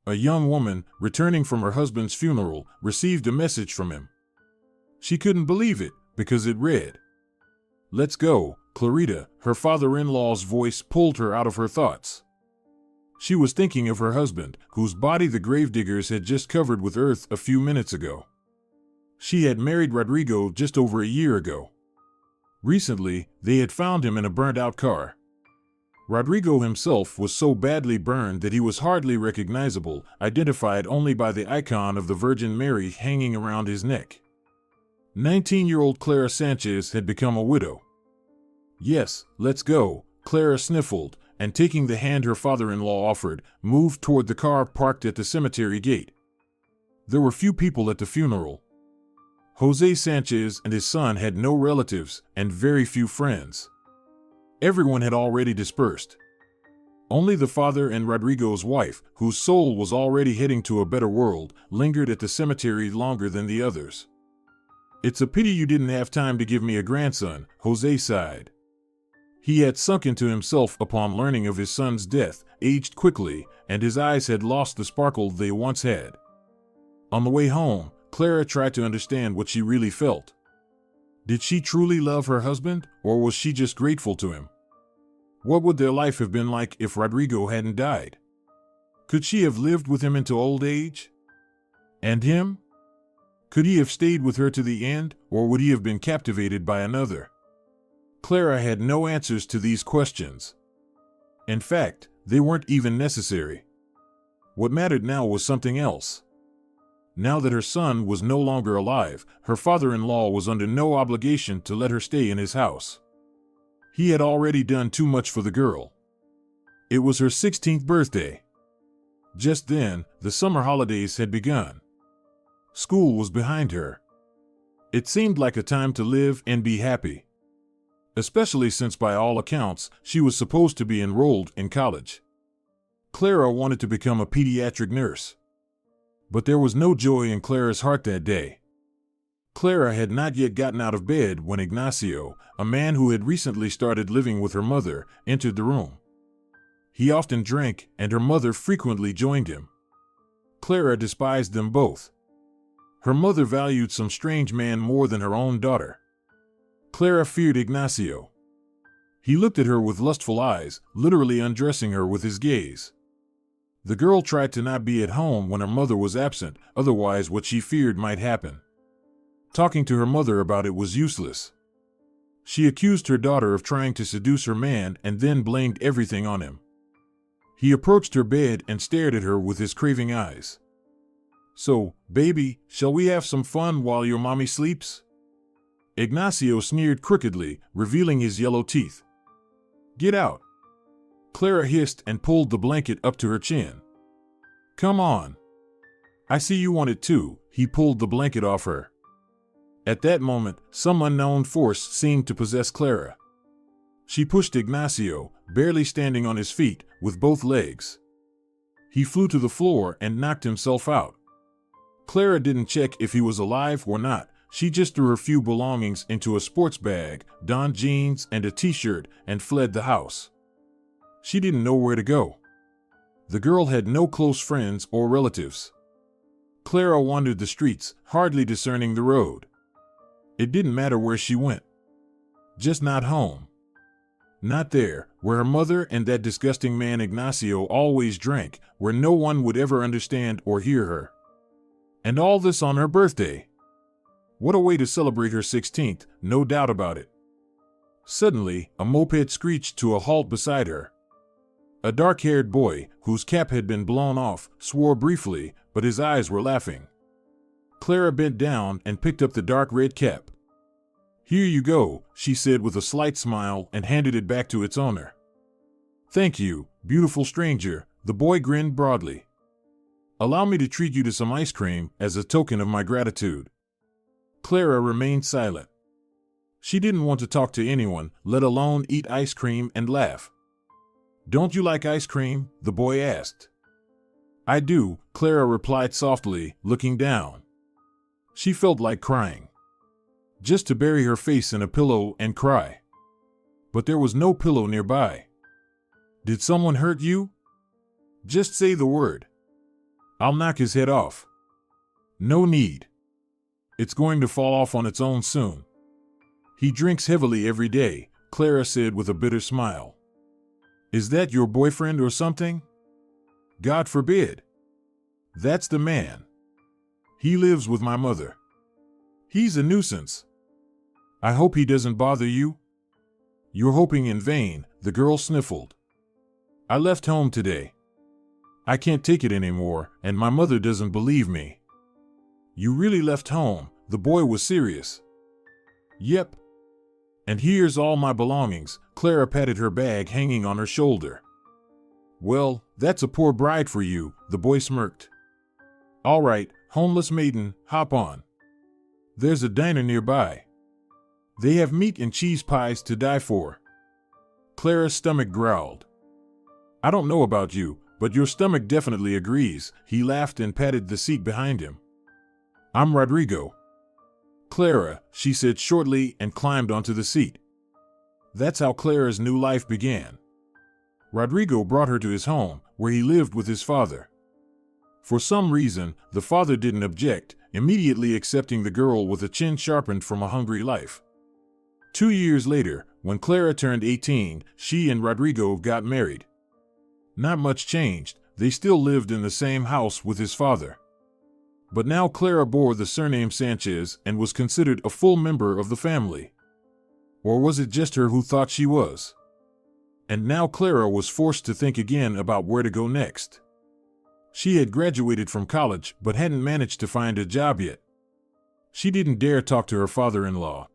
A young woman, returning from her husband's funeral, received a message from him. She couldn't believe it, because it read, "Let's go, Clarita." Her father-in-law's voice pulled her out of her thoughts. She was thinking of her husband, whose body the gravediggers had just covered with earth a few minutes ago. She had married Rodrigo just over a year ago. Recently, they had found him in a burnt-out car. Rodrigo himself was so badly burned that he was hardly recognizable, identified only by the icon of the Virgin Mary hanging around his neck. 19-year-old Clara Sanchez had become a widow. "Yes, let's go," Clara sniffled, and taking the hand her father-in-law offered, moved toward the car parked at the cemetery gate. There were few people at the funeral. Jose Sanchez and his son had no relatives and very few friends. Everyone had already dispersed. Only the father and Rodrigo's wife, whose soul was already heading to a better world, lingered at the cemetery longer than the others. "It's a pity you didn't have time to give me a grandson," Jose sighed. He had sunk into himself upon learning of his son's death, aged quickly, and his eyes had lost the sparkle they once had. On the way home, Clara tried to understand what she really felt. Did she truly love her husband, or was she just grateful to him? What would their life have been like if Rodrigo hadn't died? Could she have lived with him into old age? And him? Could he have stayed with her to the end, or would he have been captivated by another? Clara had no answers to these questions. In fact, they weren't even necessary. What mattered now was something else. Now that her son was no longer alive, her father-in-law was under no obligation to let her stay in his house. He had already done too much for the girl. It was her 16th birthday. Just then, the summer holidays had begun. School was behind her. It seemed like a time to live and be happy. Especially since by all accounts, she was supposed to be enrolled in college. Clara wanted to become a pediatric nurse. But there was no joy in Clara's heart that day. Clara had not yet gotten out of bed when Ignacio, a man who had recently started living with her mother, entered the room. He often drank, and her mother frequently joined him. Clara despised them both. Her mother valued some strange man more than her own daughter. Clara feared Ignacio. He looked at her with lustful eyes, literally undressing her with his gaze. The girl tried to not be at home when her mother was absent, otherwise what she feared might happen. Talking to her mother about it was useless. She accused her daughter of trying to seduce her man and then blamed everything on him. He approached her bed and stared at her with his craving eyes. "So, baby, shall we have some fun while your mommy sleeps?" Ignacio sneered crookedly, revealing his yellow teeth. "Get out." Clara hissed and pulled the blanket up to her chin. "Come on. I see you want it too." He pulled the blanket off her. At that moment, some unknown force seemed to possess Clara. She pushed Ignacio, barely standing on his feet, with both legs. He flew to the floor and knocked himself out. Clara didn't check if he was alive or not. She just threw her few belongings into a sports bag, donned jeans and a t-shirt, and fled the house. She didn't know where to go. The girl had no close friends or relatives. Clara wandered the streets, hardly discerning the road. It didn't matter where she went. Just not home. Not there, where her mother and that disgusting man Ignacio always drank, where no one would ever understand or hear her. And all this on her birthday. What a way to celebrate her 16th, no doubt about it. Suddenly, a moped screeched to a halt beside her. A dark-haired boy, whose cap had been blown off, swore briefly, but his eyes were laughing. Clara bent down and picked up the dark red cap. "Here you go," she said with a slight smile and handed it back to its owner. "Thank you, beautiful stranger," the boy grinned broadly. "Allow me to treat you to some ice cream as a token of my gratitude." Clara remained silent. She didn't want to talk to anyone, let alone eat ice cream and laugh. "Don't you like ice cream?" the boy asked. "I do," Clara replied softly, looking down. She felt like crying. Just to bury her face in a pillow and cry. But there was no pillow nearby. "Did someone hurt you?" "Just say the word." I'll knock his head off. No need. It's going to fall off on its own soon. He drinks heavily every day, Clara said with a bitter smile. Is that your boyfriend or something? God forbid. That's the man. He lives with my mother. He's a nuisance. I hope he doesn't bother you. You're hoping in vain, the girl sniffled. I left home today. I can't take it anymore, and my mother doesn't believe me. You really left home? The boy was serious. Yep. And here's all my belongings. Clara patted her bag hanging on her shoulder. Well, that's a poor bride for you, the boy smirked. All right, homeless maiden, hop on. There's a diner nearby. They have meat and cheese pies to die for. Clara's stomach growled. I don't know about you, but your stomach definitely agrees, he laughed and patted the seat behind him. I'm Rodrigo. Clara, she said shortly and climbed onto the seat. That's how Clara's new life began. Rodrigo brought her to his home, where he lived with his father. For some reason, the father didn't object, immediately accepting the girl with a chin sharpened from a hungry life. 2 years later, when Clara turned 18, she and Rodrigo got married. Not much changed, they still lived in the same house with his father. But now Clara bore the surname Sanchez and was considered a full member of the family. Or was it just her who thought she was? And now Clara was forced to think again about where to go next. She had graduated from college but hadn't managed to find a job yet. She didn't dare talk to her father-in-law.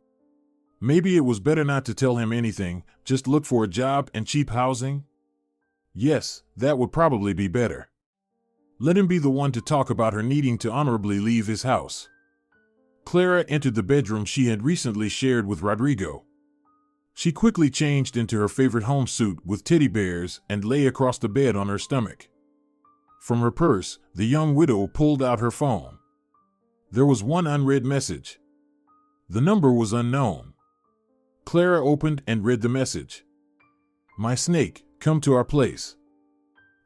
Maybe it was better not to tell him anything, just look for a job and cheap housing? Yes, that would probably be better. Let him be the one to talk about her needing to honorably leave his house. Clara entered the bedroom she had recently shared with Rodrigo. She quickly changed into her favorite home suit with teddy bears and lay across the bed on her stomach. From her purse, the young widow pulled out her phone. There was one unread message. The number was unknown. Clara opened and read the message. My snake, come to our place.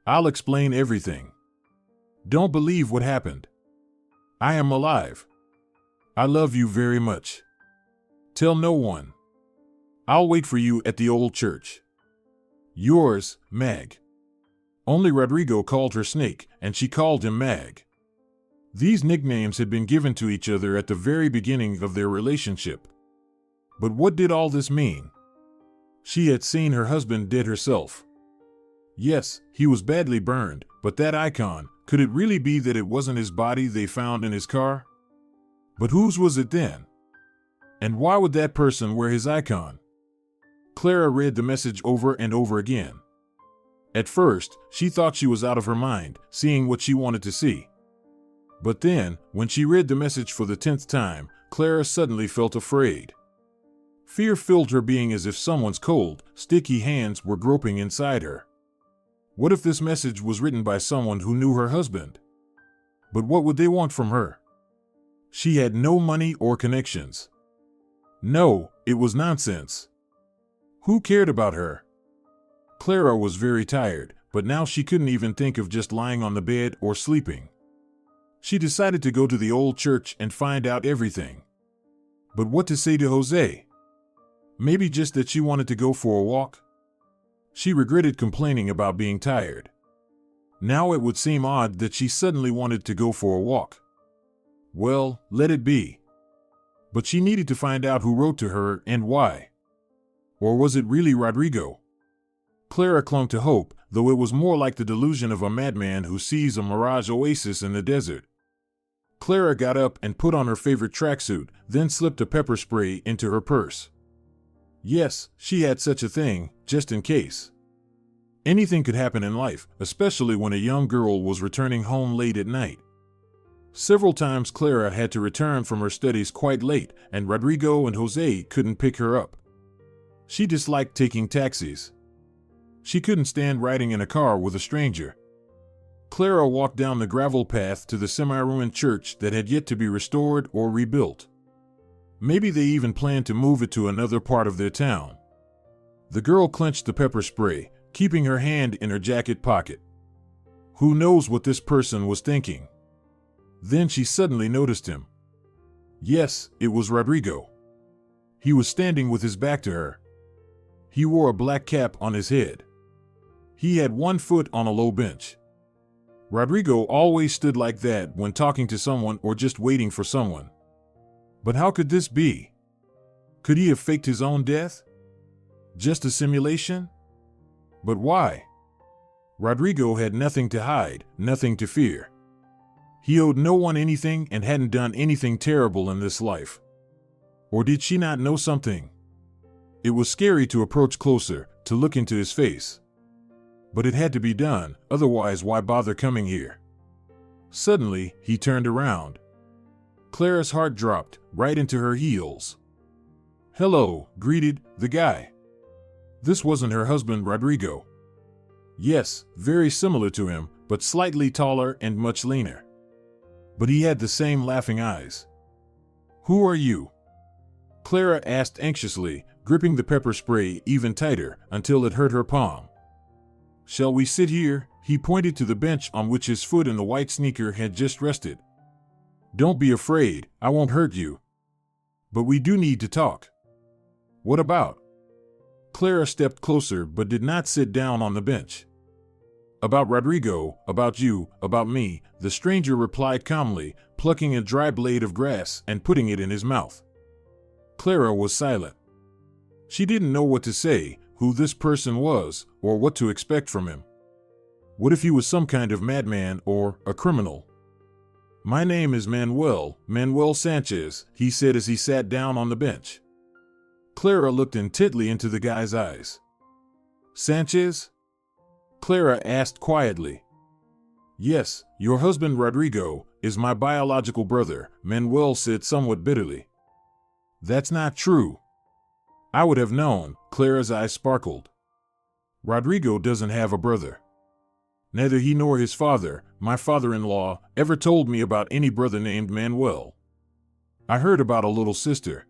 I'll explain everything. Don't believe what happened. I am alive. I love you very much. Tell no one. I'll wait for you at the old church. Yours, Mag. Only Rodrigo called her Snake, and she called him Mag. These nicknames had been given to each other at the very beginning of their relationship. But what did all this mean? She had seen her husband dead herself. Yes, he was badly burned, but that icon, could it really be that it wasn't his body they found in his car? But whose was it then? And why would that person wear his icon? Clara read the message over and over again. At first, she thought she was out of her mind, seeing what she wanted to see. But then, when she read the message for the 10th time, Clara suddenly felt afraid. Fear filled her being as if someone's cold, sticky hands were groping inside her. What if this message was written by someone who knew her husband? But what would they want from her? She had no money or connections. No, it was nonsense. Who cared about her? Clara was very tired, but now she couldn't even think of just lying on the bed or sleeping. She decided to go to the old church and find out everything. But what to say to Jose? Maybe just that she wanted to go for a walk? She regretted complaining about being tired. Now it would seem odd that she suddenly wanted to go for a walk. Well, let it be. But she needed to find out who wrote to her and why. Or was it really Rodrigo? Clara clung to hope, though it was more like the delusion of a madman who sees a mirage oasis in the desert. Clara got up and put on her favorite tracksuit, then slipped a pepper spray into her purse. Yes, she had such a thing, just in case. Anything could happen in life, especially when a young girl was returning home late at night. Several times Clara had to return from her studies quite late, and Rodrigo and Jose couldn't pick her up. She disliked taking taxis. She couldn't stand riding in a car with a stranger. Clara walked down the gravel path to the semi-ruined church that had yet to be restored or rebuilt. Maybe they even planned to move it to another part of their town. The girl clenched the pepper spray, keeping her hand in her jacket pocket. Who knows what this person was thinking? Then she suddenly noticed him. Yes, it was Rodrigo. He was standing with his back to her. He wore a black cap on his head. He had one foot on a low bench. Rodrigo always stood like that when talking to someone or just waiting for someone. But how could this be? Could he have faked his own death? Just a simulation? But why? Rodrigo had nothing to hide, nothing to fear. He owed no one anything and hadn't done anything terrible in this life. Or did she not know something? It was scary to approach closer, to look into his face. But it had to be done, otherwise why bother coming here? Suddenly, he turned around. Clara's heart dropped right into her heels. Hello, greeted the guy. This wasn't her husband Rodrigo. Yes, very similar to him, but slightly taller and much leaner. But he had the same laughing eyes. Who are you? Clara asked anxiously, gripping the pepper spray even tighter until it hurt her palm. Shall we sit here? He pointed to the bench on which his foot in the white sneaker had just rested. Don't be afraid, I won't hurt you. But we do need to talk. What about? Clara stepped closer but did not sit down on the bench. About Rodrigo, about you, about me, the stranger replied calmly, plucking a dry blade of grass and putting it in his mouth. Clara was silent. She didn't know what to say, who this person was, or what to expect from him. What if he was some kind of madman or a criminal? My name is Manuel Sanchez, he said as he sat down on the bench. Clara looked intently into the guy's eyes. Sanchez? Clara asked quietly. Yes, your husband Rodrigo is my biological brother, Manuel said somewhat bitterly. That's not true. I would have known, Clara's eyes sparkled. Rodrigo doesn't have a brother. Neither he nor his father, my father-in-law, ever told me about any brother named Manuel. I heard about a little sister.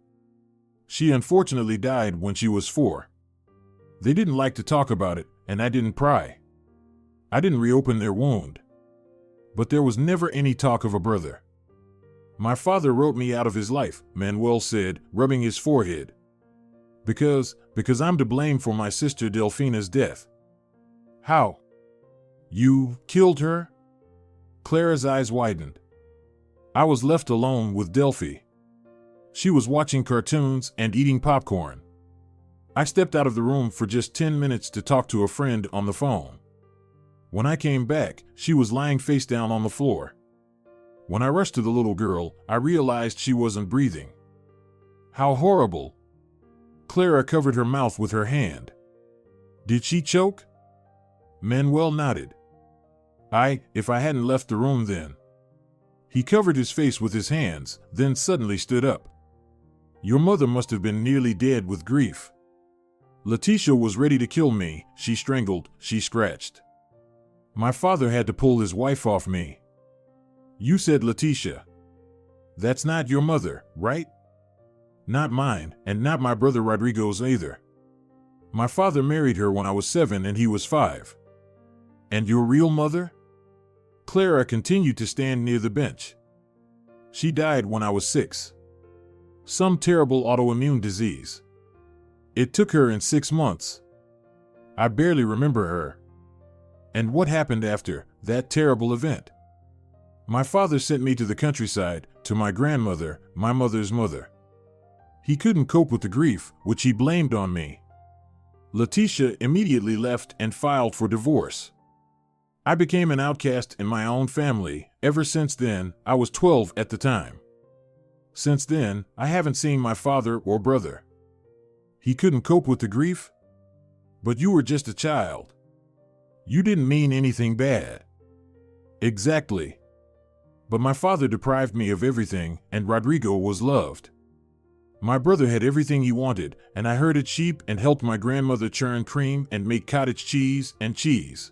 She unfortunately died when she was 4. They didn't like to talk about it, and I didn't pry. I didn't reopen their wound. But there was never any talk of a brother. My father wrote me out of his life, Manuel said, rubbing his forehead. Because I'm to blame for my sister Delfina's death. How? You killed her? Clara's eyes widened. I was left alone with Delphi. She was watching cartoons and eating popcorn. I stepped out of the room for just 10 minutes to talk to a friend on the phone. When I came back, she was lying face down on the floor. When I rushed to the little girl, I realized she wasn't breathing. How horrible! Clara covered her mouth with her hand. Did she choke? Manuel nodded. If I hadn't left the room then. He covered his face with his hands, then suddenly stood up. Your mother must have been nearly dead with grief. Letitia was ready to kill me, she strangled, she scratched. My father had to pull his wife off me. You said Letitia. That's not your mother, right? Not mine, and not my brother Rodrigo's either. My father married her when I was 7 and he was 5. And your real mother? Clara continued to stand near the bench. She died when I was 6. Some terrible autoimmune disease. It took her in 6 months. I barely remember her. And what happened after that terrible event? My father sent me to the countryside, to my grandmother, my mother's mother. He couldn't cope with the grief, which he blamed on me. Letitia immediately left and filed for divorce. I became an outcast in my own family. Ever since then, I was 12 at the time. Since then, I haven't seen my father or brother. He couldn't cope with the grief? But you were just a child. You didn't mean anything bad. Exactly. But my father deprived me of everything, and Rodrigo was loved. My brother had everything he wanted, and I herded sheep and helped my grandmother churn cream and make cottage cheese and cheese.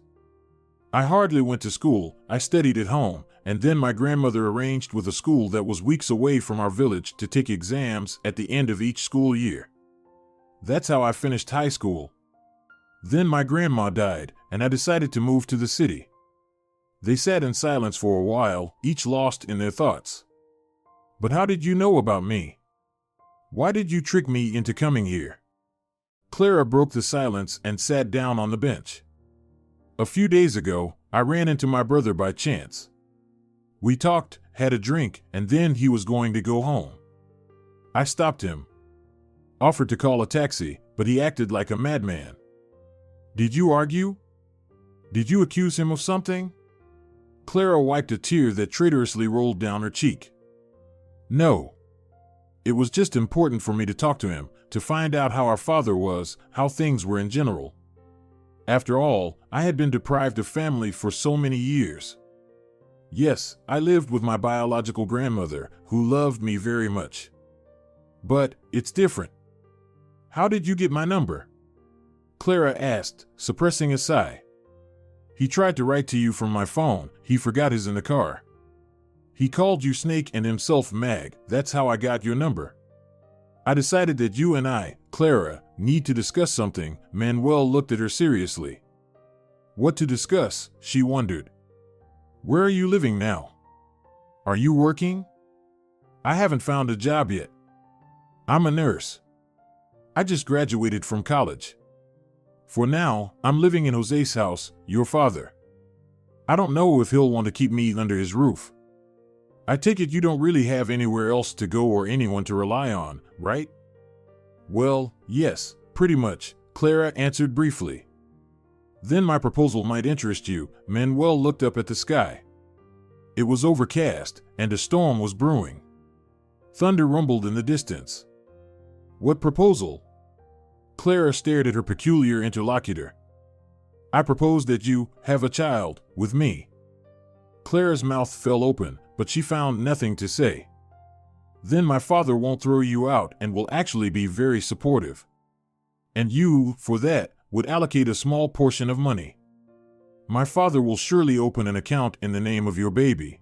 I hardly went to school, I studied at home, and then my grandmother arranged with a school that was weeks away from our village to take exams at the end of each school year. That's how I finished high school. Then my grandma died, and I decided to move to the city. They sat in silence for a while, each lost in their thoughts. But how did you know about me? Why did you trick me into coming here? Clara broke the silence and sat down on the bench. A few days ago, I ran into my brother by chance. We talked, had a drink, and then he was going to go home. I stopped him, offered to call a taxi, but he acted like a madman. Did you argue? Did you accuse him of something? Clara wiped a tear that traitorously rolled down her cheek. No. It was just important for me to talk to him, to find out how our father was, how things were in general. After all, I had been deprived of family for so many years. Yes, I lived with my biological grandmother, who loved me very much. But it's different. How did you get my number? Clara asked, suppressing a sigh. He tried to write to you from my phone. He forgot his in the car. He called you Snake and himself Mag. That's how I got your number. I decided that you and I, Clara, need to discuss something. Manuel looked at her seriously. What to discuss? She wondered. Where are you living now? Are you working? I haven't found a job yet. I'm a nurse. I just graduated from college. For now, I'm living in Jose's house, your father. I don't know if he'll want to keep me under his roof. I take it you don't really have anywhere else to go or anyone to rely on, right? Well, yes, pretty much, Clara answered briefly. Then my proposal might interest you. Manuel looked up at the sky. It was overcast, and a storm was brewing. Thunder rumbled in the distance. What proposal? Clara stared at her peculiar interlocutor. I propose that you have a child with me. Clara's mouth fell open, but she found nothing to say. Then my father won't throw you out and will actually be very supportive. And you, for that, would allocate a small portion of money. My father will surely open an account in the name of your baby.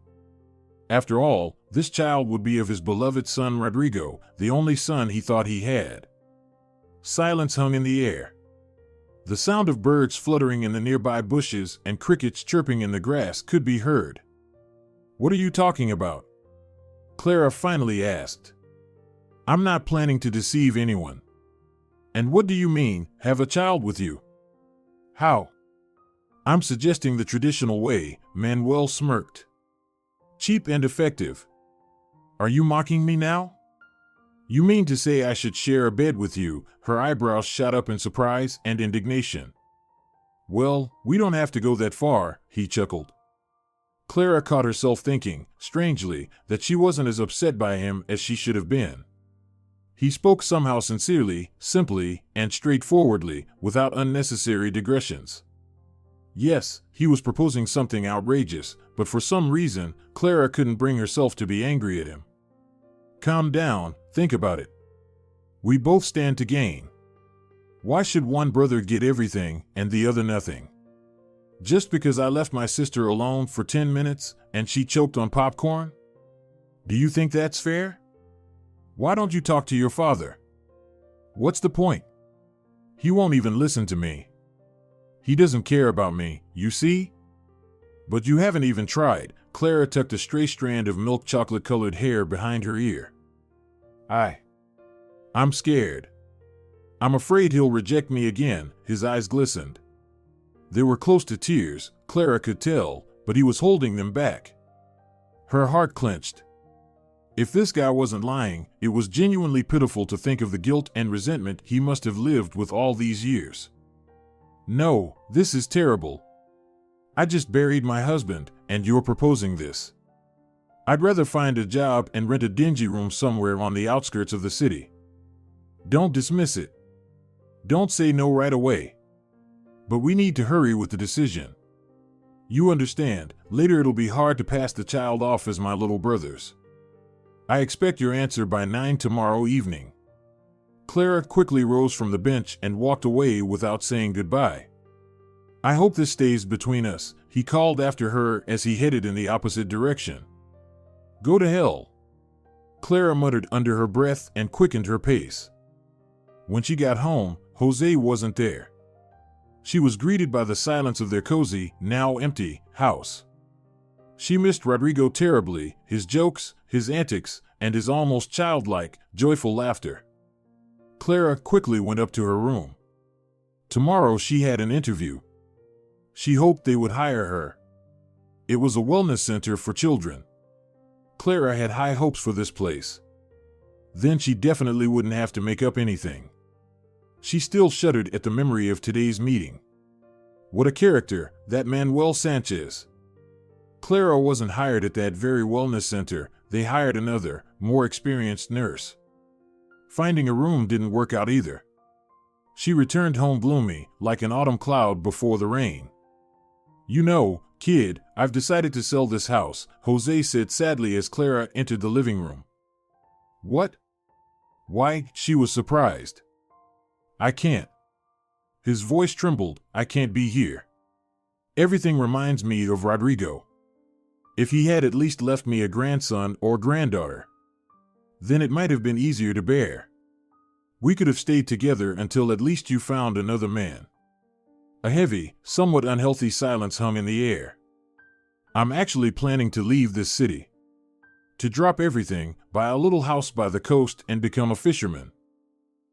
After all, this child would be of his beloved son Rodrigo, the only son he thought he had. Silence hung in the air. The sound of birds fluttering in the nearby bushes and crickets chirping in the grass could be heard. What are you talking about? Clara finally asked. I'm not planning to deceive anyone. And what do you mean, have a child with you? How? I'm suggesting the traditional way, Manuel smirked. Cheap and effective. Are you mocking me now? You mean to say I should share a bed with you? Her eyebrows shot up in surprise and indignation. Well, we don't have to go that far, he chuckled. Clara caught herself thinking, strangely, that she wasn't as upset by him as she should have been. He spoke somehow sincerely, simply, and straightforwardly, without unnecessary digressions. Yes, he was proposing something outrageous, but for some reason, Clara couldn't bring herself to be angry at him. Calm down, think about it. We both stand to gain. Why should one brother get everything and the other nothing? Just because I left my sister alone for 10 minutes and she choked on popcorn? Do you think that's fair? Why don't you talk to your father? What's the point? He won't even listen to me. He doesn't care about me, you see? But you haven't even tried. Clara tucked a stray strand of milk chocolate-colored hair behind her ear. I'm scared. I'm afraid he'll reject me again. His eyes glistened. They were close to tears, Clara could tell, but he was holding them back. Her heart clenched. If this guy wasn't lying, it was genuinely pitiful to think of the guilt and resentment he must have lived with all these years. No, this is terrible. I just buried my husband, and you're proposing this. I'd rather find a job and rent a dingy room somewhere on the outskirts of the city. Don't dismiss it. Don't say no right away. But we need to hurry with the decision. You understand, later it'll be hard to pass the child off as my little brother's. I expect your answer by 9 tomorrow evening. Clara quickly rose from the bench and walked away without saying goodbye. I hope this stays between us, he called after her as he headed in the opposite direction. Go to hell. Clara muttered under her breath and quickened her pace. When she got home, Jose wasn't there. She was greeted by the silence of their cozy, now empty, house. She missed Rodrigo terribly, his jokes, his antics, and his almost childlike, joyful laughter. Clara quickly went up to her room. Tomorrow she had an interview. She hoped they would hire her. It was a wellness center for children. Clara had high hopes for this place. Then she definitely wouldn't have to make up anything. She still shuddered at the memory of today's meeting. What a character, that Manuel Sanchez. Clara wasn't hired at that very wellness center. They hired another, more experienced nurse. Finding a room didn't work out either. She returned home gloomy, like an autumn cloud before the rain. "You know, kid, I've decided to sell this house," Jose said sadly as Clara entered the living room. "What? Why?" She was surprised. "I can't." His voice trembled. "I can't be here. Everything reminds me of Rodrigo. If he had at least left me a grandson or granddaughter, then it might have been easier to bear. We could have stayed together until at least you found another man." A heavy, somewhat unhealthy silence hung in the air. "I'm actually planning to leave this city. To drop everything, buy a little house by the coast, and become a fisherman.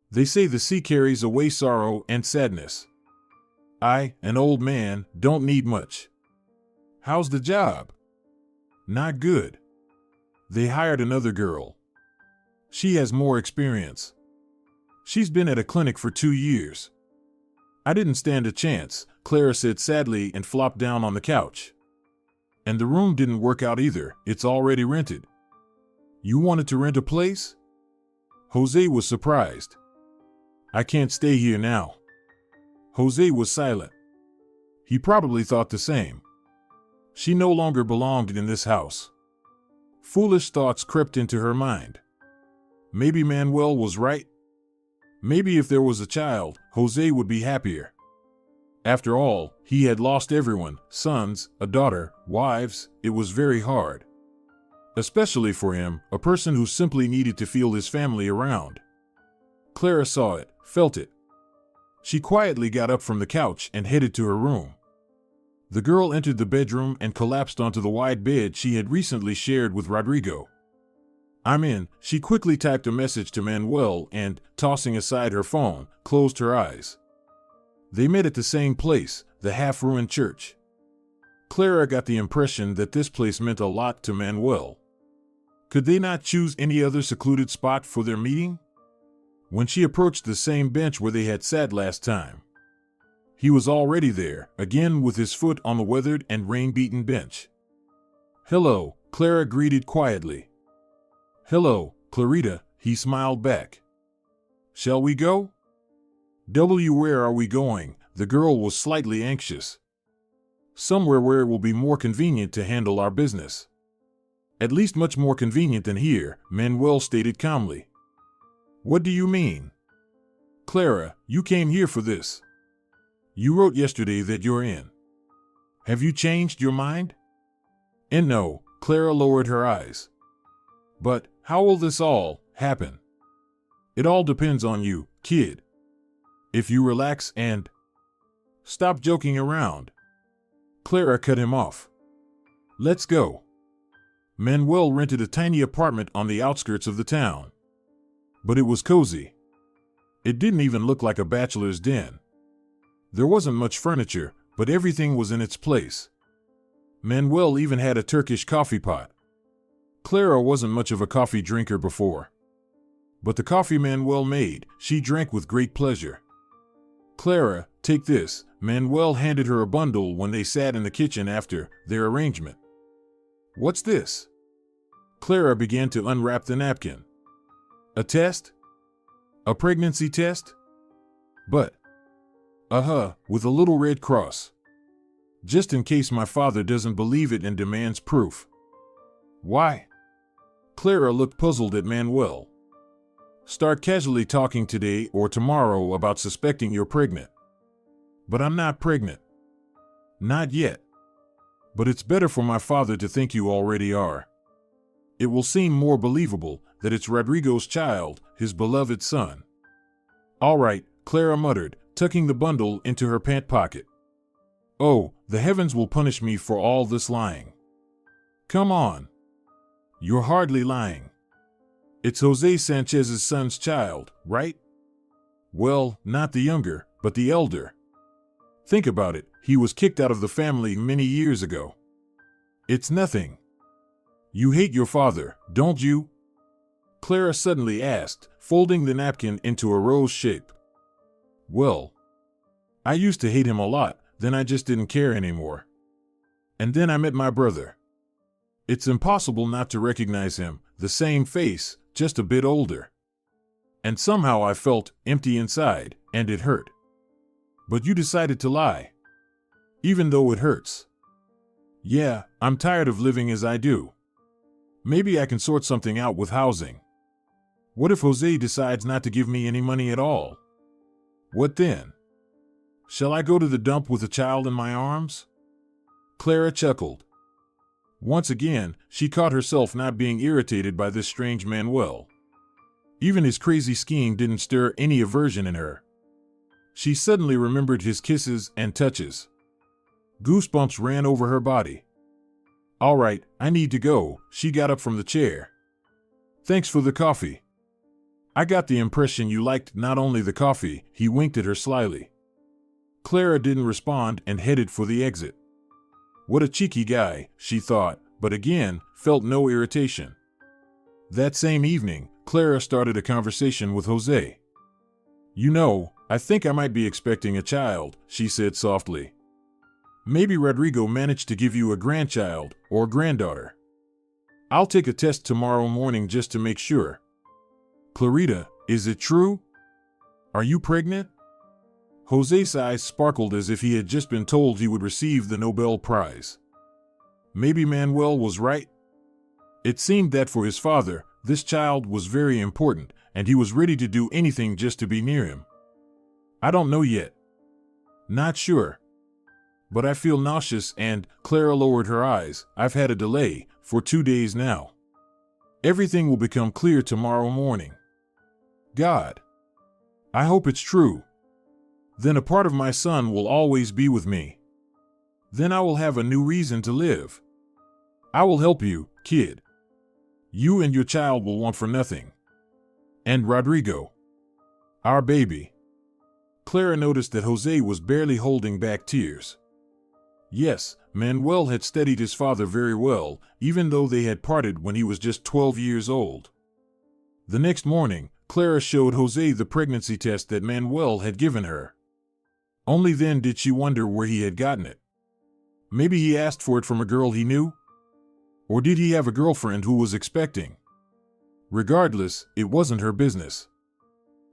They say the sea carries away sorrow and sadness. I, an old man, don't need much." "How's the job?" "Not good. They hired another girl. She has more experience. She's been at a clinic for 2 years. I didn't stand a chance," Clara said sadly and flopped down on the couch. "And the room didn't work out either. It's already rented." "You wanted to rent a place?" Jose was surprised. "I can't stay here now." Jose was silent. He probably thought the same. She no longer belonged in this house. Foolish thoughts crept into her mind. Maybe Manuel was right. Maybe if there was a child, Jose would be happier. After all, he had lost everyone, sons, a daughter, wives. It was very hard. Especially for him, a person who simply needed to feel his family around. Clara saw it, felt it. She quietly got up from the couch and headed to her room. The girl entered the bedroom and collapsed onto the wide bed she had recently shared with Rodrigo. "I'm in." She quickly typed a message to Manuel and, tossing aside her phone, closed her eyes. They met at the same place, the half-ruined church. Clara got the impression that this place meant a lot to Manuel. Could they not choose any other secluded spot for their meeting? When she approached the same bench where they had sat last time, he was already there, again with his foot on the weathered and rain-beaten bench. "Hello," Clara greeted quietly. "Hello, Clarita," he smiled back. "Shall we go?" Where are we going?" The girl was slightly anxious. "Somewhere where it will be more convenient to handle our business." "At least much more convenient than here," Manuel stated calmly. "What do you mean?" "Clara, you came here for this. You wrote yesterday that you're in. Have you changed your mind?" "And no," Clara lowered her eyes. "But how will this all happen?" "It all depends on you, kid. If you relax and stop joking around." Clara cut him off. "Let's go." Manuel rented a tiny apartment on the outskirts of the town. But it was cozy. It didn't even look like a bachelor's den. There wasn't much furniture, but everything was in its place. Manuel even had a Turkish coffee pot. Clara wasn't much of a coffee drinker before. But the coffee Manuel made, she drank with great pleasure. "Clara, take this." Manuel handed her a bundle when they sat in the kitchen after their arrangement. "What's this?" Clara began to unwrap the napkin. "A test? A pregnancy test? But, with a little red cross. Just in case my father doesn't believe it and demands proof." "Why?" Clara looked puzzled at Manuel. "Start casually talking today or tomorrow about suspecting you're pregnant." "But I'm not pregnant." "Not yet. But it's better for my father to think you already are. It will seem more believable that it's Rodrigo's child, his beloved son." "All right," Clara muttered, tucking the bundle into her pant pocket. "Oh, the heavens will punish me for all this lying." Come on. You're hardly lying. It's Jose Sanchez's son's child, right? Well, not the younger, but the elder. Think about it, he was kicked out of the family many years ago. It's nothing. You hate your father, don't you? Clara suddenly asked, folding the napkin into a rose shape. Well, I used to hate him a lot, then I just didn't care anymore. And then I met my brother. It's impossible not to recognize him, the same face, just a bit older. And somehow I felt empty inside, and it hurt. But you decided to lie. Even though it hurts. Yeah, I'm tired of living as I do. Maybe I can sort something out with housing. What if Jose decides not to give me any money at all? What then? Shall I go to the dump with a child in my arms? Clara chuckled. Once again, she caught herself not being irritated by this strange Manuel. Even his crazy scheme didn't stir any aversion in her. She suddenly remembered his kisses and touches. Goosebumps ran over her body. All right, I need to go. She got up from the chair. Thanks for the coffee. I got the impression you liked not only the coffee, he winked at her slyly. Clara didn't respond and headed for the exit. What a cheeky guy, she thought, but again, felt no irritation. That same evening, Clara started a conversation with Jose. You know, I think I might be expecting a child, she said softly. Maybe Rodrigo managed to give you a grandchild or granddaughter. I'll take a test tomorrow morning just to make sure. Clarita, is it true? Are you pregnant? Jose's eyes sparkled as if he had just been told he would receive the Nobel Prize. Maybe Manuel was right. It seemed that for his father, this child was very important, and he was ready to do anything just to be near him. I don't know yet. Not sure. But I feel nauseous and, Clara lowered her eyes, I've had a delay, for 2 days now. Everything will become clear tomorrow morning. God. I hope it's true. Then a part of my son will always be with me. Then I will have a new reason to live. I will help you, kid. You and your child will want for nothing. And Rodrigo. Our baby. Clara noticed that Jose was barely holding back tears. Yes, Manuel had steadied his father very well, even though they had parted when he was just 12 years old. The next morning, Clara showed Jose the pregnancy test that Manuel had given her. Only then did she wonder where he had gotten it. Maybe he asked for it from a girl he knew? Or did he have a girlfriend who was expecting? Regardless, it wasn't her business.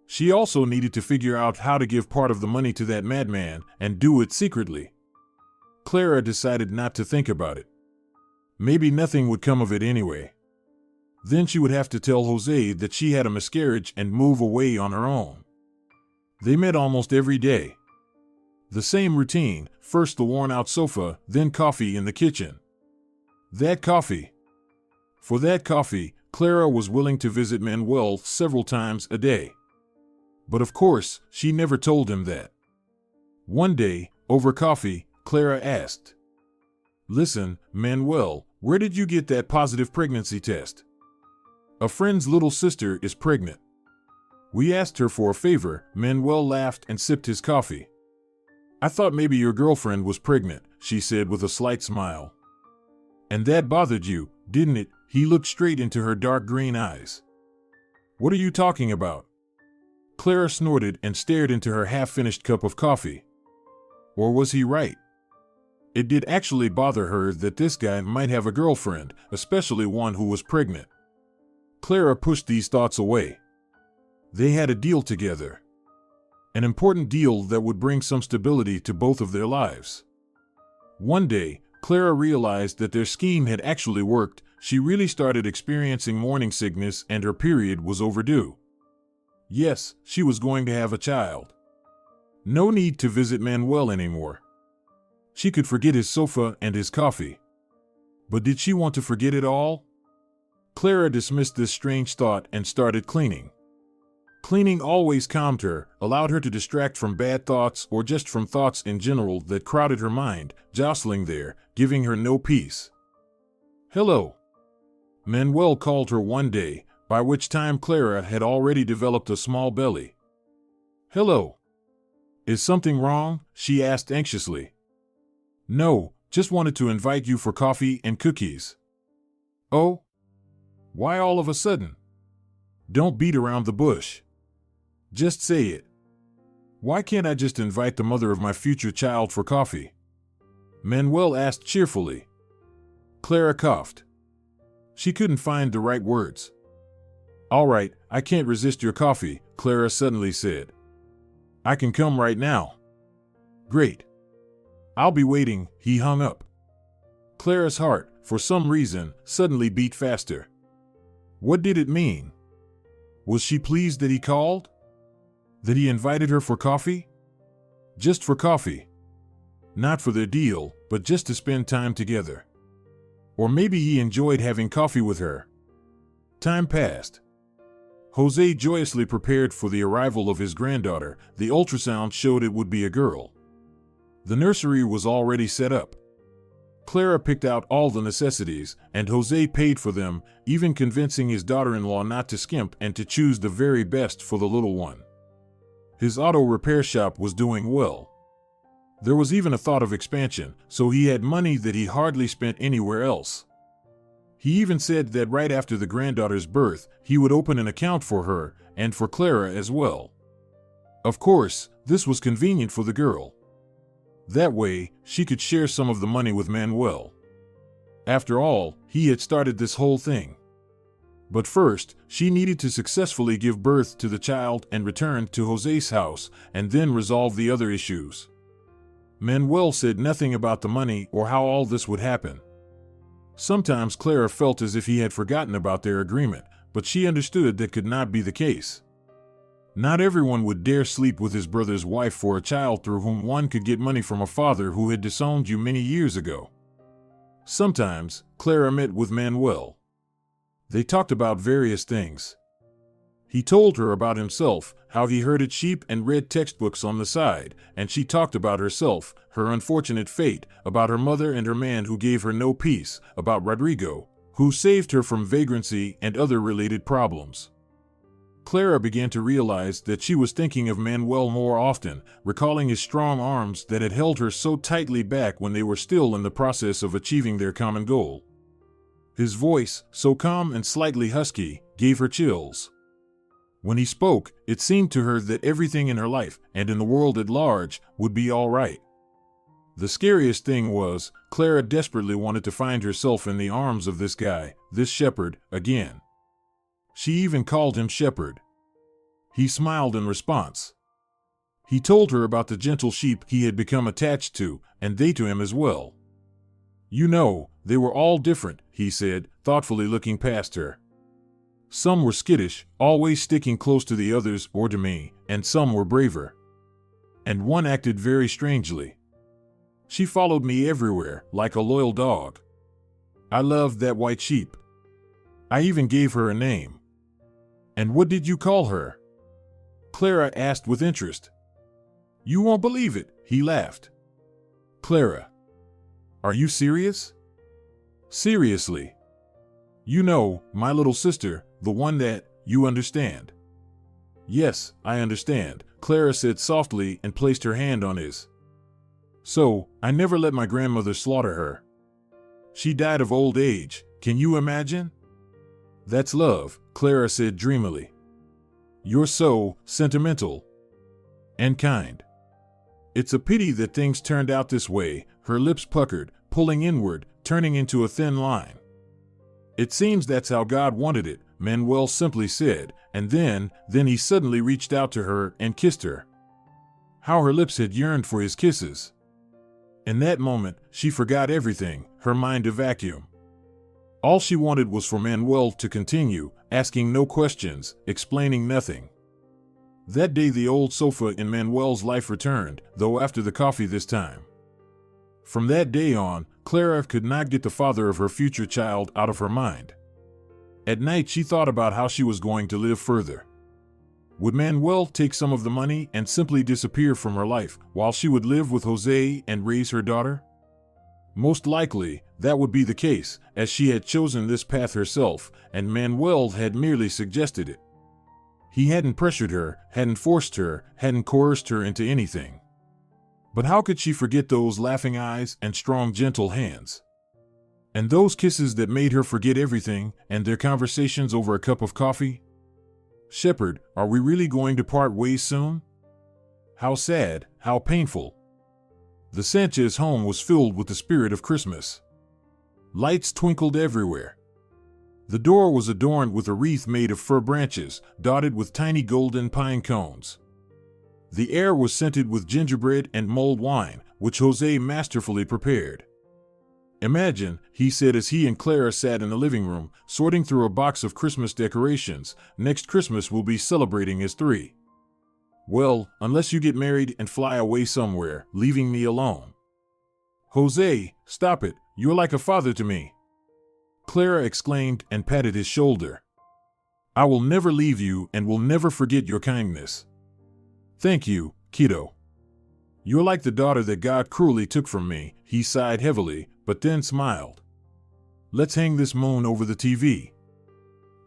She also needed to figure out how to give part of the money to that madman and do it secretly. Clara decided not to think about it. Maybe nothing would come of it anyway. Then she would have to tell Jose that she had a miscarriage and move away on her own. They met almost every day. The same routine, first the worn-out sofa, then coffee in the kitchen. That coffee. For that coffee, Clara was willing to visit Manuel several times a day. But of course, she never told him that. One day, over coffee, Clara asked, Listen, Manuel, where did you get that positive pregnancy test? A friend's little sister is pregnant. We asked her for a favor. Manuel laughed and sipped his coffee. I thought maybe your girlfriend was pregnant, she said with a slight smile. And that bothered you, didn't it? He looked straight into her dark green eyes. What are you talking about? Clara snorted and stared into her half-finished cup of coffee. Or was he right? It did actually bother her that this guy might have a girlfriend, especially one who was pregnant. Clara pushed these thoughts away. They had a deal together. An important deal that would bring some stability to both of their lives. One day, Clara realized that their scheme had actually worked. She really started experiencing morning sickness and her period was overdue. Yes, she was going to have a child. No need to visit Manuel anymore. She could forget his sofa and his coffee. But did she want to forget it all? Clara dismissed this strange thought and started cleaning. Cleaning always calmed her, allowed her to distract from bad thoughts or just from thoughts in general that crowded her mind, jostling there, giving her no peace. Hello. Manuel called her one day, by which time Clara had already developed a small belly. Hello. Is something wrong? She asked anxiously. No, just wanted to invite you for coffee and cookies. Oh? Why all of a sudden? Don't beat around the bush. Just say it. Why can't I just invite the mother of my future child for coffee? Manuel asked cheerfully. Clara coughed. She couldn't find the right words. All right, I can't resist your coffee, Clara suddenly said. I can come right now. Great. I'll be waiting. He hung up. Clara's heart, for some reason, suddenly beat faster. What did it mean? Was she pleased that he called? That he invited her for coffee? Just for coffee. Not for their deal, but just to spend time together. Or maybe he enjoyed having coffee with her. Time passed. Jose joyously prepared for the arrival of his granddaughter. The ultrasound showed it would be a girl. The nursery was already set up. Clara picked out all the necessities, and Jose paid for them, even convincing his daughter-in-law not to skimp and to choose the very best for the little one. His auto repair shop was doing well. There was even a thought of expansion, so he had money that he hardly spent anywhere else. He even said that right after the granddaughter's birth, he would open an account for her, and for Clara as well. Of course, this was convenient for the girl. That way, she could share some of the money with Manuel. After all, he had started this whole thing. But first, she needed to successfully give birth to the child and return to Jose's house, and then resolve the other issues. Manuel said nothing about the money or how all this would happen. Sometimes Clara felt as if he had forgotten about their agreement, but she understood that could not be the case. Not everyone would dare sleep with his brother's wife for a child through whom one could get money from a father who had disowned you many years ago. Sometimes, Clara met with Manuel. They talked about various things. He told her about himself, how he herded sheep and read textbooks on the side, and she talked about herself, her unfortunate fate, about her mother and her man who gave her no peace, about Rodrigo, who saved her from vagrancy and other related problems. Clara began to realize that she was thinking of Manuel more often, recalling his strong arms that had held her so tightly back when they were still in the process of achieving their common goal. His voice, so calm and slightly husky, gave her chills. When he spoke, it seemed to her that everything in her life, and in the world at large, would be all right. The scariest thing was, Clara desperately wanted to find herself in the arms of this guy, this shepherd, again. She even called him Shepherd. He smiled in response. He told her about the gentle sheep he had become attached to, and they to him as well. You know, they were all different, he said, thoughtfully looking past her. Some were skittish, always sticking close to the others or to me, and some were braver. And one acted very strangely. She followed me everywhere, like a loyal dog. I loved that white sheep. I even gave her a name. And what did you call her? Clara asked with interest. You won't believe it, he laughed. Clara. Are you serious? Seriously. You know, my little sister, the one that, you understand. Yes, I understand, Clara said softly and placed her hand on his. So, I never let my grandmother slaughter her. She died of old age, can you imagine? That's love, Clara said dreamily. You're so sentimental and kind. It's a pity that things turned out this way, her lips puckered, pulling inward, turning into a thin line. It seems that's how God wanted it, Manuel simply said, and then he suddenly reached out to her and kissed her. How her lips had yearned for his kisses. In that moment, she forgot everything, her mind a vacuum. All she wanted was for Manuel to continue, asking no questions, explaining nothing. That day the old sofa in Manuel's life returned, though after the coffee this time. From that day on, Clara could not get the father of her future child out of her mind. At night she thought about how she was going to live further. Would Manuel take some of the money and simply disappear from her life, while she would live with Jose and raise her daughter? Most likely, that would be the case, as she had chosen this path herself, and Manuel had merely suggested it. He hadn't pressured her, hadn't forced her, hadn't coerced her into anything. But how could she forget those laughing eyes and strong, gentle hands? And those kisses that made her forget everything, and their conversations over a cup of coffee? Shepard, are we really going to part ways soon? How sad, how painful. The Sanchez home was filled with the spirit of Christmas. Lights twinkled everywhere. The door was adorned with a wreath made of fir branches, dotted with tiny golden pine cones. The air was scented with gingerbread and mulled wine, which Jose masterfully prepared. Imagine, he said as he and Clara sat in the living room, sorting through a box of Christmas decorations, next Christmas we'll be celebrating as three. Well, unless you get married and fly away somewhere, leaving me alone. Jose, stop it, you're like a father to me. Clara exclaimed and patted his shoulder. I will never leave you and will never forget your kindness. Thank you, kiddo. You're like the daughter that God cruelly took from me, he sighed heavily, but then smiled. Let's hang this moon over the TV.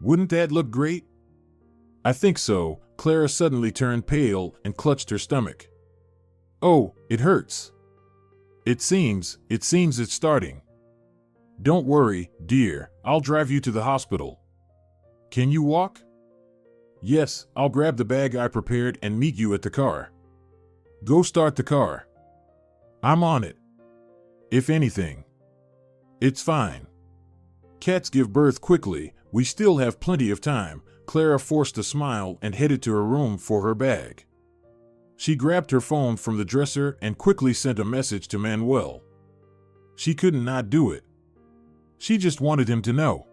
Wouldn't that look great? I think so. Clara suddenly turned pale and clutched her stomach. Oh, it hurts. It seems it's starting. Don't worry, dear, I'll drive you to the hospital. Can you walk? Yes, I'll grab the bag I prepared and meet you at the car. Go start the car. I'm on it. If anything. It's fine. Cats give birth quickly, we still have plenty of time. Clara forced a smile and headed to her room for her bag. She grabbed her phone from the dresser and quickly sent a message to Manuel. She couldn't not do it. She just wanted him to know.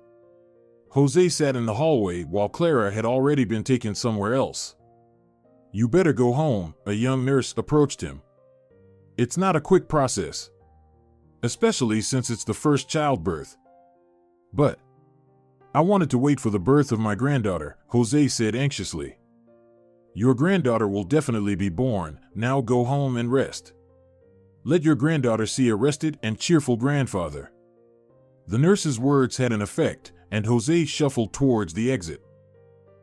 Jose sat in the hallway while Clara had already been taken somewhere else. You better go home, a young nurse approached him. It's not a quick process, especially since it's the first childbirth. But I wanted to wait for the birth of my granddaughter, Jose said anxiously. Your granddaughter will definitely be born, now go home and rest. Let your granddaughter see a rested and cheerful grandfather. The nurse's words had an effect, and Jose shuffled towards the exit.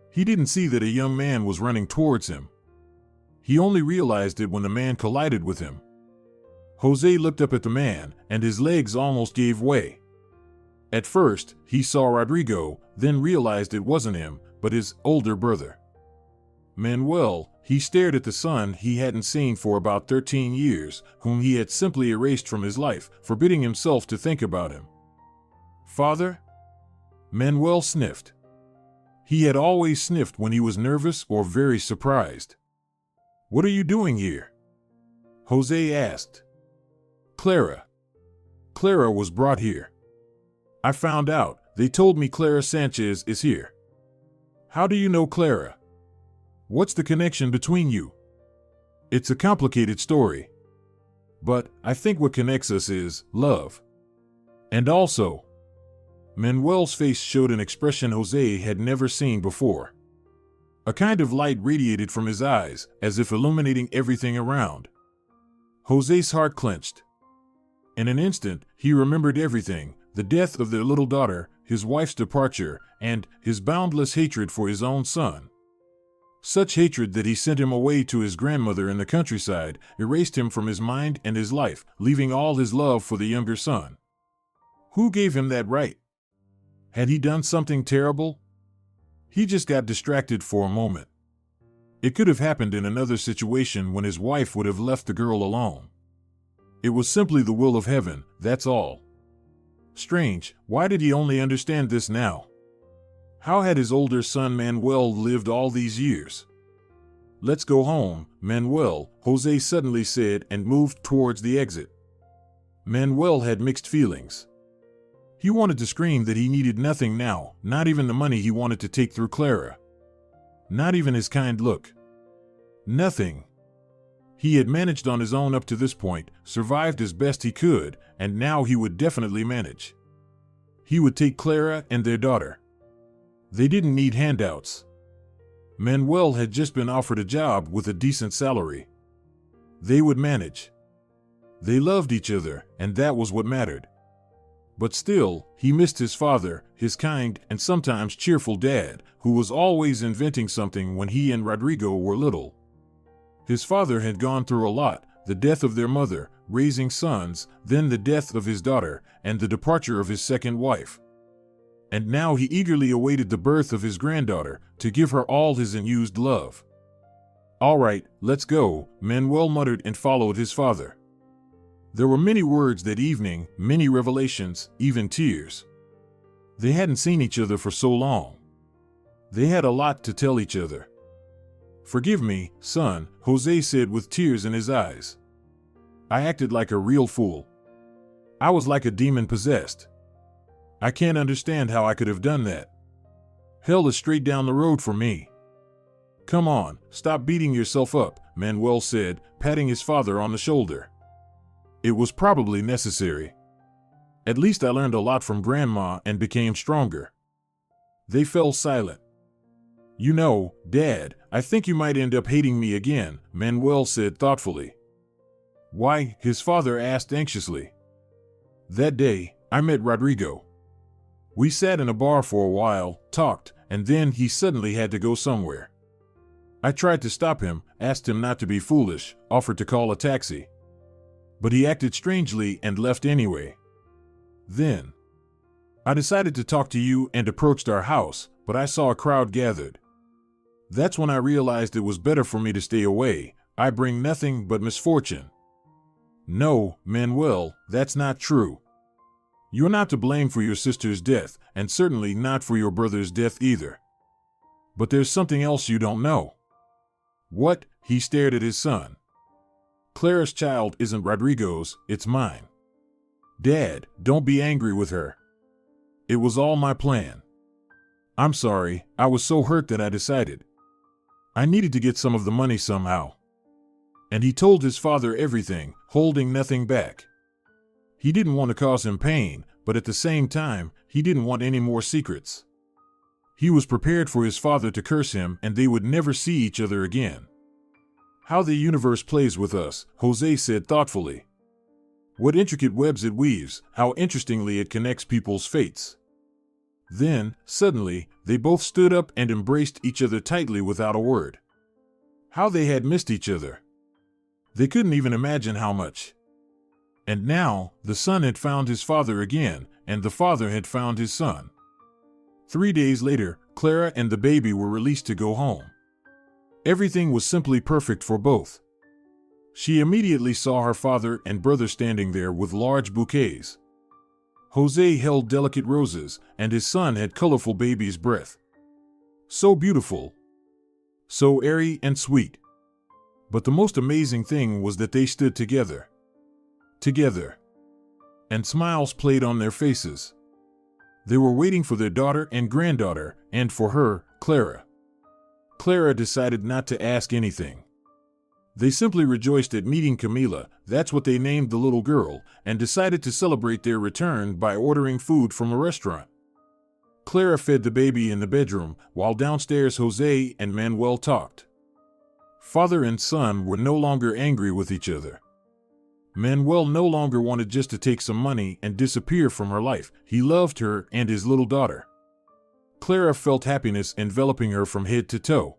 He didn't see that a young man was running towards him. He only realized it when the man collided with him. Jose looked up at the man, and his legs almost gave way. At first, he saw Rodrigo, then realized it wasn't him, but his older brother. Manuel, he stared at the son he hadn't seen for about 13 years, whom he had simply erased from his life, forbidding himself to think about him. Father? Manuel sniffed. He had always sniffed when he was nervous or very surprised. What are you doing here? Jose asked. Clara. Clara was brought here. I found out. They told me Clara Sanchez is here. How do you know Clara? What's the connection between you? It's a complicated story. But I think what connects us is love. And also, Manuel's face showed an expression Jose had never seen before. A kind of light radiated from his eyes, as if illuminating everything around. Jose's heart clenched. In an instant, he remembered everything. The death of their little daughter, his wife's departure, and his boundless hatred for his own son. Such hatred that he sent him away to his grandmother in the countryside, erased him from his mind and his life, leaving all his love for the younger son. Who gave him that right? Had he done something terrible? He just got distracted for a moment. It could have happened in another situation when his wife would have left the girl alone. It was simply the will of heaven, that's all. Strange, why did he only understand this now? How had his older son Manuel lived all these years? Let's go home, Manuel, Jose suddenly said and moved towards the exit. Manuel had mixed feelings. He wanted to scream that he needed nothing now, not even the money he wanted to take through Clara. Not even his kind look. Nothing. He had managed on his own up to this point, survived as best he could, and now he would definitely manage. He would take Clara and their daughter. They didn't need handouts. Manuel had just been offered a job with a decent salary. They would manage. They loved each other, and that was what mattered. But still, he missed his father, his kind and sometimes cheerful dad, who was always inventing something when he and Rodrigo were little. His father had gone through a lot: the death of their mother, raising sons, then the death of his daughter, and the departure of his second wife. And now he eagerly awaited the birth of his granddaughter, to give her all his unused love. "All right, let's go," Manuel muttered and followed his father. There were many words that evening, many revelations, even tears. They hadn't seen each other for so long. They had a lot to tell each other. "Forgive me, son," Jose said with tears in his eyes. "I acted like a real fool. I was like a demon possessed. I can't understand how I could have done that. Hell is straight down the road for me." "Come on, stop beating yourself up," Manuel said, patting his father on the shoulder. "It was probably necessary. At least I learned a lot from Grandma and became stronger." They fell silent. "You know, Dad, I think you might end up hating me again," Manuel said thoughtfully. "Why?" his father asked anxiously. "That day, I met Rodrigo. We sat in a bar for a while, talked, and then he suddenly had to go somewhere. I tried to stop him, asked him not to be foolish, offered to call a taxi. But he acted strangely and left anyway. Then I decided to talk to you and approached our house, but I saw a crowd gathered. That's when I realized it was better for me to stay away. I bring nothing but misfortune." "No, Manuel, that's not true. You're not to blame for your sister's death, and certainly not for your brother's death either. But there's something else you don't know." "What?" He stared at his son. "Clara's child isn't Rodrigo's, it's mine. Dad, don't be angry with her. It was all my plan. I'm sorry, I was so hurt that I decided I needed to get some of the money somehow." And he told his father everything, holding nothing back. He didn't want to cause him pain, but at the same time, he didn't want any more secrets. He was prepared for his father to curse him and they would never see each other again. "How the universe plays with us," Jose said thoughtfully. "What intricate webs it weaves, how interestingly it connects people's fates." Then, suddenly, they both stood up and embraced each other tightly without a word. How they had missed each other. They couldn't even imagine how much. And now, the son had found his father again, and the father had found his son. 3 days later, Clara and the baby were released to go home. Everything was simply perfect for both. She immediately saw her father and brother standing there with large bouquets. Jose held delicate roses, and his son had colorful baby's breath. So beautiful. So airy and sweet. But the most amazing thing was that they stood together. Together. And smiles played on their faces. They were waiting for their daughter and granddaughter, and for her, Clara. Clara decided not to ask anything. They simply rejoiced at meeting Camila, that's what they named the little girl, and decided to celebrate their return by ordering food from a restaurant. Clara fed the baby in the bedroom, while downstairs Jose and Manuel talked. Father and son were no longer angry with each other. Manuel no longer wanted just to take some money and disappear from her life. He loved her and his little daughter. Clara felt happiness enveloping her from head to toe.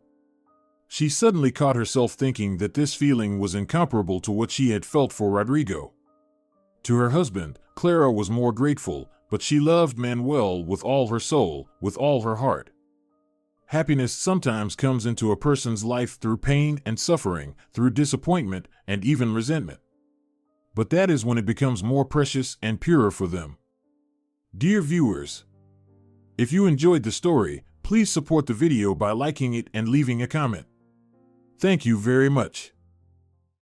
She suddenly caught herself thinking that this feeling was incomparable to what she had felt for Rodrigo. To her husband, Clara was more grateful, but she loved Manuel with all her soul, with all her heart. Happiness sometimes comes into a person's life through pain and suffering, through disappointment and even resentment. But that is when it becomes more precious and purer for them. Dear viewers, if you enjoyed the story, please support the video by liking it and leaving a comment. Thank you very much.